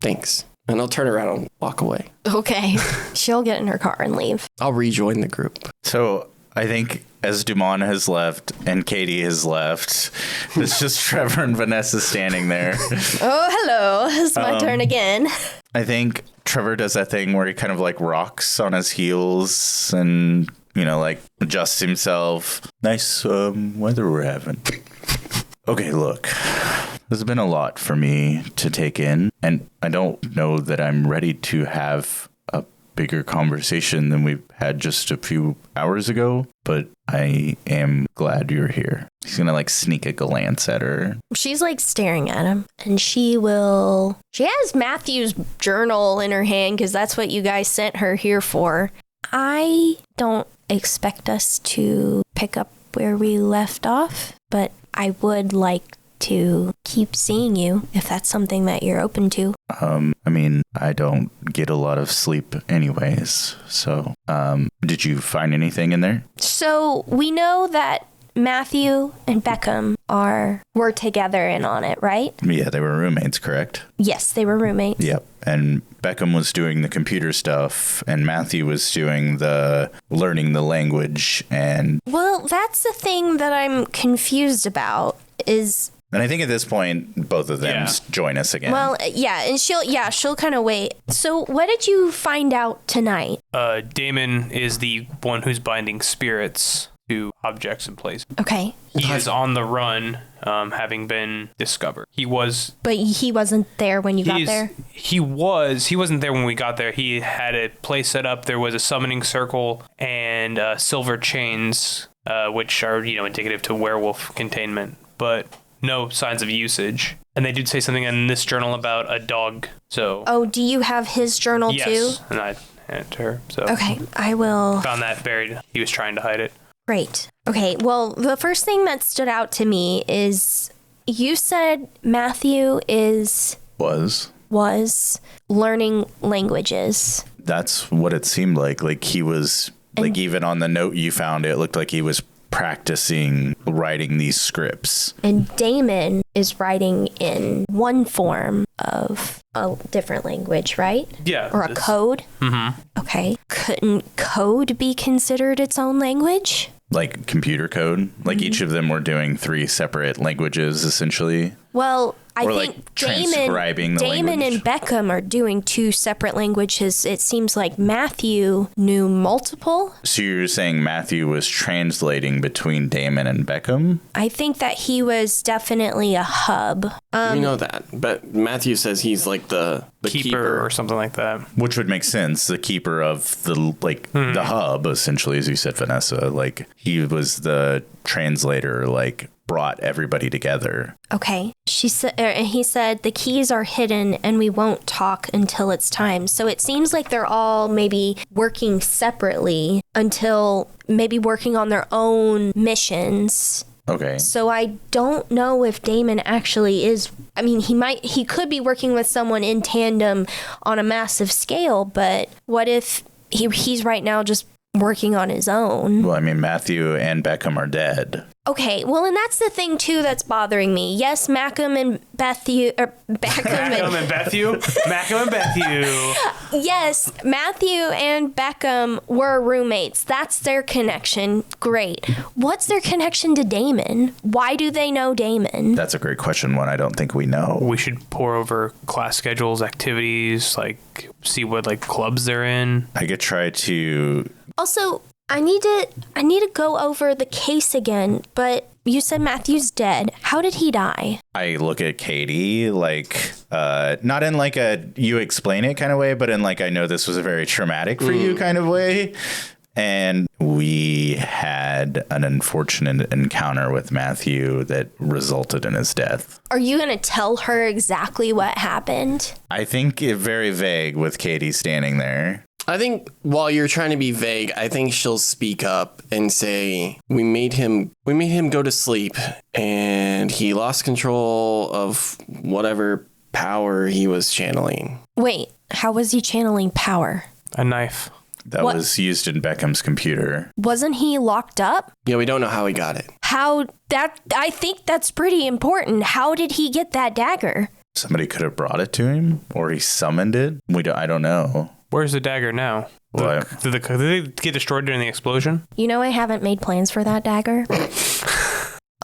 Thanks. And I'll turn around and walk away. Okay. She'll get in her car and leave. I'll rejoin the group. So I think as Duman has left and Katie has left, it's just Trevor and Vanessa standing there. Oh, hello. It's my turn again. I think Trevor does that thing where he kind of like rocks on his heels and, adjusts himself. Nice weather we're having. Okay, look. There's been a lot for me to take in, and I don't know that I'm ready to have a bigger conversation than we've had just a few hours ago, but I am glad you're here. He's gonna sneak a glance at her. She's staring at him, and she has Matthew's journal in her hand because that's what you guys sent her here for. I don't expect us to pick up where we left off, but I would like to keep seeing you if that's something that you're open to. I don't get a lot of sleep anyways, so did you find anything in there? So we know that Matthew and Beckham were together in on it, right? Yeah, they were roommates, correct? Yes, they were roommates. Yep. And Beckham was doing the computer stuff, and Matthew was doing the learning the language. And well, that's the thing that I'm confused about is. And I think at this point, both of them join us again. Well, yeah, and she'll kind of wait. So what did you find out tonight? Damon is the one who's binding spirits to objects and places. Okay. He is on the run, having been discovered. But he wasn't there when you got there? He wasn't there when we got there. He had a place set up. There was a summoning circle and silver chains, which are, indicative to werewolf containment. But no signs of usage. And they did say something in this journal about a dog, so... Oh, do you have his journal too? Yes, and I handed it to her, so... Okay, I will... Found that buried. He was trying to hide it. Great. Okay, well, the first thing that stood out to me is you said Matthew was learning languages. That's what it seemed like. Like he was... even on the note you found, it looked like he was practicing writing these scripts. And Damon is writing in one form of a different language, right? Yeah. Or a code? Mm-hmm. Okay. Couldn't code be considered its own language? like computer code. Like each of them were doing 3 separate languages, essentially. Well, I Or, think like, transcribing the Damon language. and Beckham are doing 2 separate languages. It seems like Matthew knew multiple. So you're saying Matthew was translating between Damon and Beckham? I think that he was definitely a hub. We know that, but Matthew says he's like the keeper or something like that. Which would make sense. The keeper of the, like, the hub, essentially, as you said, Vanessa. Like, he was the translator, like, brought everybody together. Okay. He said the keys are hidden and we won't talk until it's time. So it seems like they're all maybe working separately until maybe working on their own missions. Okay. So I don't know if Damon actually is. I mean, he could be working with someone in tandem on a massive scale, but what if he's right now just working on his own? Well, I mean, Matthew and Beckham are dead. Okay, well, and that's the thing too that's bothering me. Yes, Mackham and Beckham Mackham and Bethue. Yes, Matthew and Beckham were roommates. That's their connection. Great. What's their connection to Damon? Why do they know Damon? That's a great question, one I don't think we know. We should pour over class schedules, activities, like see what like clubs they're in. I could try to... Also, I need to go over the case again, but you said Matthew's dead. How did he die? I look at Katie like, not in like a you explain it kind of way, but in like I know this was a very traumatic for you kind of way. And we had an unfortunate encounter with Matthew that resulted in his death. Are you going to tell her exactly what happened? I think it very vague with Katie standing there. I think while you're trying to be vague, I think she'll speak up and say, we made him go to sleep and he lost control of whatever power he was channeling. Wait, how was he channeling power? A knife. That What? was used in Beckham's computer. Wasn't he locked up? Yeah, we don't know how he got it. I think that's pretty important. How did he get that dagger? Somebody could have brought it to him, or he summoned it. I don't know. Where's the dagger now? What? Did they get destroyed during the explosion? You know, I haven't made plans for that dagger.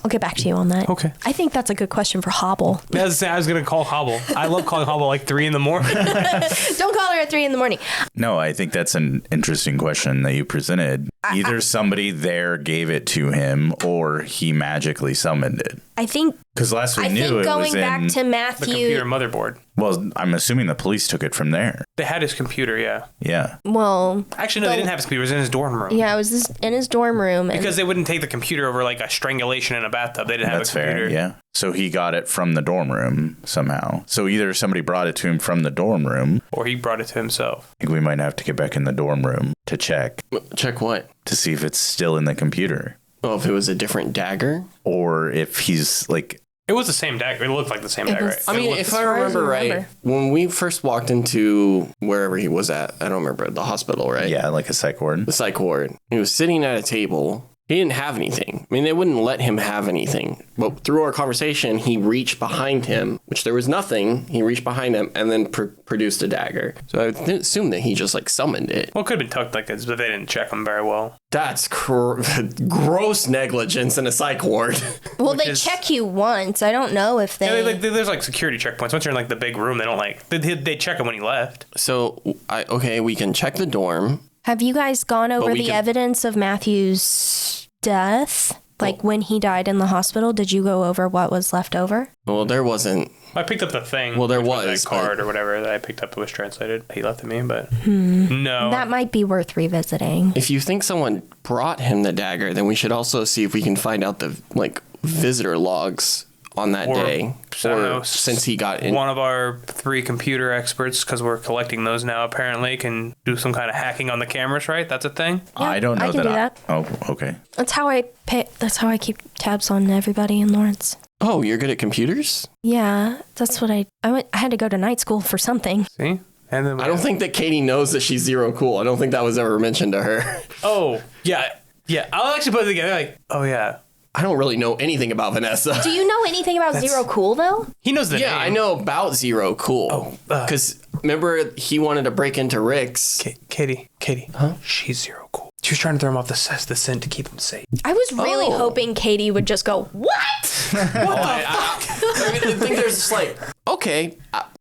I'll get back to you on that. Okay. I think that's a good question for Hobble. I was going to call Hobble. I love calling Hobble like 3 a.m. Don't call her at 3 a.m. No, I think that's an interesting question that you presented. Either somebody there gave it to him, or he magically summoned it. I think Because last we I knew think it was going back in... to The Matthew. computer motherboard. Well, I'm assuming the police took it from there. They had his computer, yeah. Yeah. Well, Actually, no, they didn't have his computer. It was in his dorm room. yeah, it was in his dorm room. And Because they wouldn't take the computer over like a strangulation in a bathtub. They didn't That's have a computer. fair, yeah. So he got it from the dorm room somehow. So either somebody brought it to him from the dorm room. Or he brought it to himself. I think we might have to get back in the dorm room to check Check what? to see if it's still in the computer. Oh, if it was a different dagger? Or if he's like... It was the same dagger. It looked like the same dagger. was- I mean, if I remember right, when we first walked into wherever he was at, I don't remember, the hospital, right? Yeah, like a psych ward. The psych ward. He was sitting at a table. He didn't have anything. I mean, they wouldn't let him have anything. But through our conversation, he reached behind him, which there was nothing. He reached behind him and then produced a dagger. So I would assume that he just like summoned it. Well, it could have been tucked like this, but they didn't check him very well. That's gross negligence in a psych ward. well, which they is- check you once. I don't know if they. Yeah, there's like security checkpoints. Once you're in like the big room, they don't like they check him when he left. So, okay, we can check the dorm. Have you guys gone over we the can- evidence of Matthew's death? Like when he died in the hospital, did you go over what was left over? Well, there wasn't. I picked up the thing. Well, there which was, that card but- or whatever that I picked up. It was translated. He left it to me, but no. That might be worth revisiting. If you think someone brought him the dagger, then we should also see if we can find out the like visitor logs on that Or, day, I don't know, since he got in. One of our 3 computer experts, because we're collecting those now, apparently can do some kind of hacking on the cameras, right? That's a thing. I don't know I can do that. Oh, okay. That's how I keep tabs on everybody in Lawrence. Oh, you're good at computers? Yeah, that's what I had to go to night school for something. See? And then I don't think that Katie knows that she's zero cool. I don't think that was ever mentioned to her. Oh, yeah. Yeah. I'll actually put it together like, oh, yeah. I don't really know anything about Vanessa. Do you know anything about Zero Cool though? He knows the Yeah, name. I know about Zero Cool. Because remember, he wanted to break into Rick's. Katie. Huh? She's zero cool. She was trying to throw him off the scent to keep him safe. I was really hoping Katie would just go, what? I think there's just like, okay.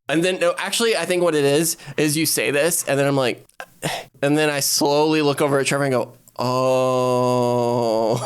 And then, no, actually, I think what it is you say this, and then I'm like, and then I slowly look over at Trevor and go, oh.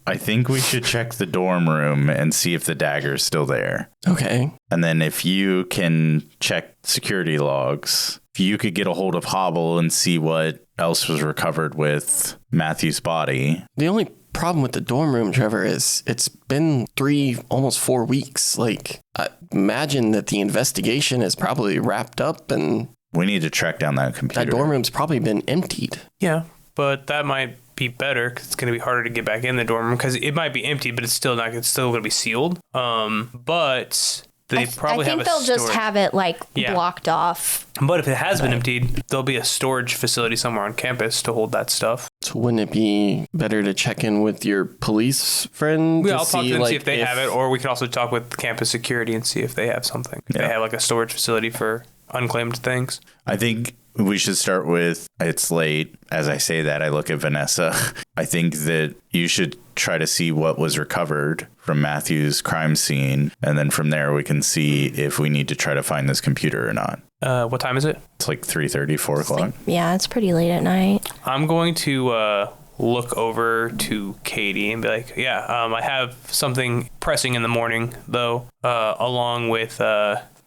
I think we should check the dorm room and see if the dagger's still there. Okay. And then if you can check security logs, if you could get a hold of Hobble and see what else was recovered with Matthew's body. The only problem with the dorm room, Trevor, is it's been 3, almost 4 weeks. Like, I imagine that the investigation is probably wrapped up and we need to track down that computer. that dorm room's probably been emptied. Yeah, but that might be better because it's going to be harder to get back in the dorm room because it might be empty, but it's still going to be sealed. But they probably have a they'll just storage. have it blocked off. But if it has been emptied, there'll be a storage facility somewhere on campus to hold that stuff. So wouldn't it be better to check in with your police friend? Yeah, I'll talk to them and see if they have it, or we could also talk with campus security and see if they have something. If they have like a storage facility for unclaimed things. I think we should start with, it's late. As I say that, I look at Vanessa. I think that you should try to see what was recovered from Matthew's crime scene. And then from there, we can see if we need to try to find this computer or not. What time is it? It's like 3:30, 4 o'clock. Yeah, it's pretty late at night. I'm going to look over to Katie and be like, I have something pressing in the morning, though, along with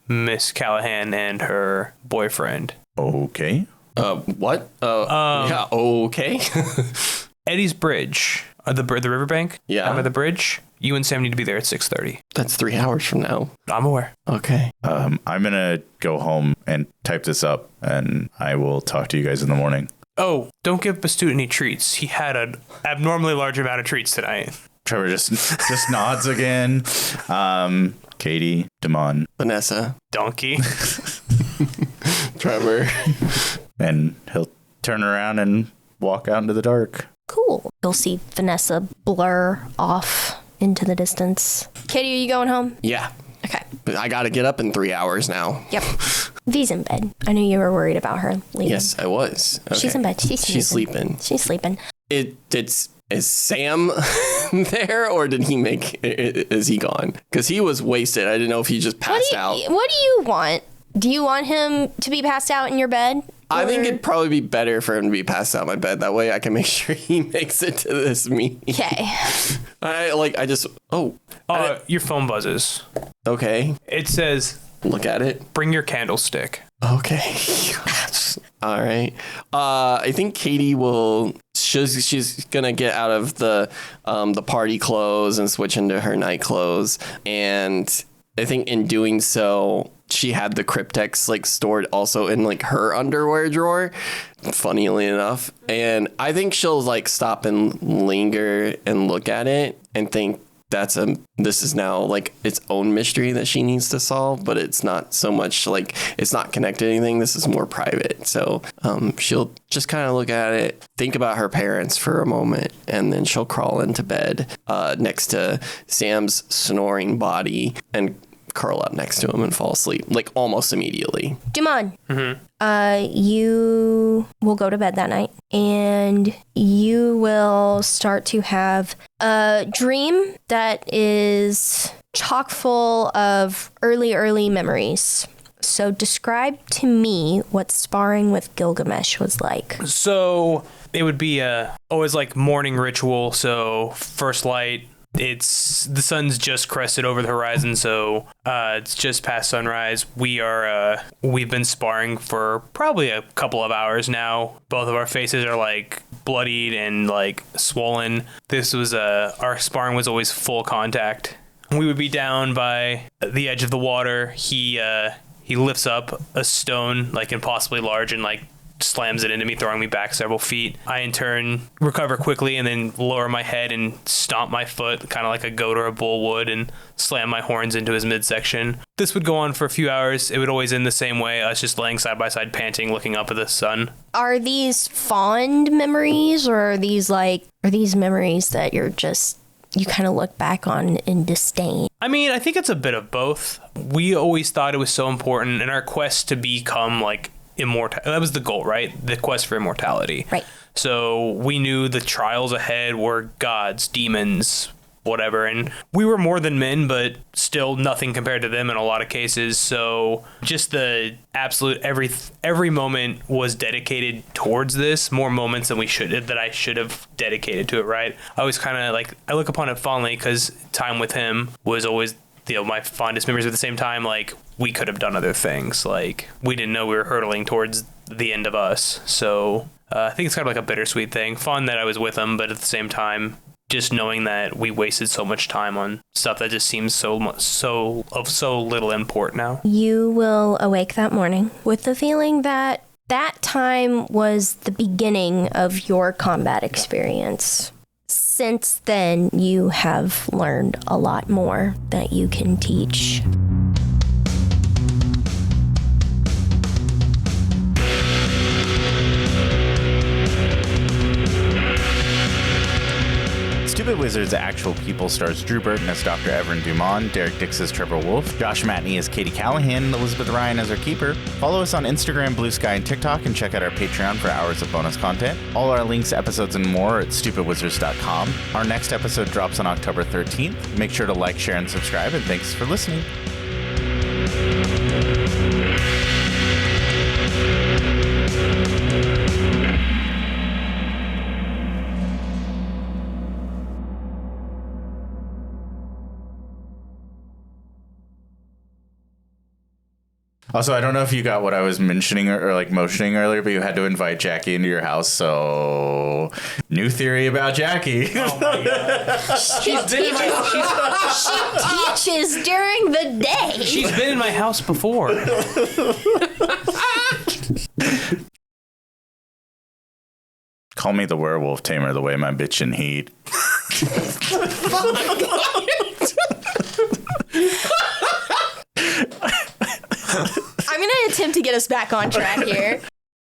Miss Callahan and her boyfriend. Okay. What? Yeah, okay. Eddie's Bridge, the riverbank. Yeah. Down by the bridge. You and Sam need to be there at 6:30. That's 3 hours from now. I'm aware. Okay. I'm going to go home and type this up, and I will talk to you guys in the morning. Oh, don't give Bastute any treats. He had an abnormally large amount of treats tonight. Trevor just nods again. Katie, Duman, Vanessa. Donkey. Trevor. and he'll turn around and walk out into the dark. Cool. You'll see Vanessa blur off into the distance. Katie, are you going home? Yeah. Okay. But I got to get up in 3 hours now. Yep. V's in bed. I knew you were worried about her leaving. Yes, I was. Okay. She's in bed. She's sleeping. She's sleeping. Is Sam there, or is he gone? Because he was wasted. I didn't know if he just passed out. What do you want? Do you want him to be passed out in your bed? I think it'd probably be better for him to be passed out in my bed. That way I can make sure he makes it to this meeting. Okay. Your phone buzzes. Okay. It says, Look at it. bring your candlestick. Okay. All right. I think Katie will. She's gonna get out of the party clothes and switch into her night clothes, and I think in doing so, she had the cryptex stored also in her underwear drawer, funnily enough, and I think she'll stop and linger and look at it and think this is now its own mystery that she needs to solve, but it's not so much it's not connected to anything. This is more private. So she'll just kind of look at it, think about her parents for a moment, and then she'll crawl into bed next to Sam's snoring body and curl up next to him and fall asleep almost immediately. Duman, you will go to bed that night and you will start to have a dream that is chock full of early memories. So describe to me what sparring with Gilgamesh was like. So it would be always morning ritual. So first light. The sun's just crested over the horizon, so it's just past sunrise. We've been sparring for probably a couple of hours now. Both of our faces are bloodied and swollen. This was our sparring was always full contact. We would be down by the edge of the water. He lifts up a stone impossibly large and slams it into me, throwing me back several feet. I in turn recover quickly and then lower my head and stomp my foot, kind of like a goat or a bull would, and slam my horns into his midsection. This would go on for a few hours. It would always end the same way, us just laying side by side, panting, looking up at the sun. Are these fond memories, or are these memories that you kind of look back on in disdain? I mean, I think it's a bit of both. We always thought it was so important in our quest to become That was the goal, right? The quest for immortality. Right. So we knew the trials ahead were gods, demons, whatever, and we were more than men, but still nothing compared to them in a lot of cases. So just the absolute every moment was dedicated towards this, more moments than I should have dedicated to it, right? I always kind of like, I look upon it fondly because time with him was always, you know, my fondest memories. At the same time, like, we could have done other things. Like, we didn't know we were hurtling towards the end of us. So I think it's kind of like a bittersweet thing. Fun that I was with him, but at the same time, just knowing that we wasted so much time on stuff that just seems so little import now. You will awake that morning with the feeling that that time was the beginning of your combat experience. Since then, you have learned a lot more that you can teach. Stupid Wizards Actual People stars Drew Burton as Dr. Evren Duman, Derek Dix as Trevor Wolffe, Josh Matney as Katie Callahan, Elizabeth Rein as our keeper. Follow us on Instagram, Blue Sky, and TikTok, and check out our Patreon for hours of bonus content. All our links, episodes, and more are at stupidwizards.com. Our next episode drops on October 13th. Make sure to like, share, and subscribe, and thanks for listening. Also, I don't know if you got what I was mentioning or like motioning earlier, but you had to invite Jackie into your house. So, new theory about Jackie. Oh my god. She teaches during the day. She's been in my house before. Call me the werewolf tamer the way my bitch in heat. Oh my god. I'm going to attempt to get us back on track here.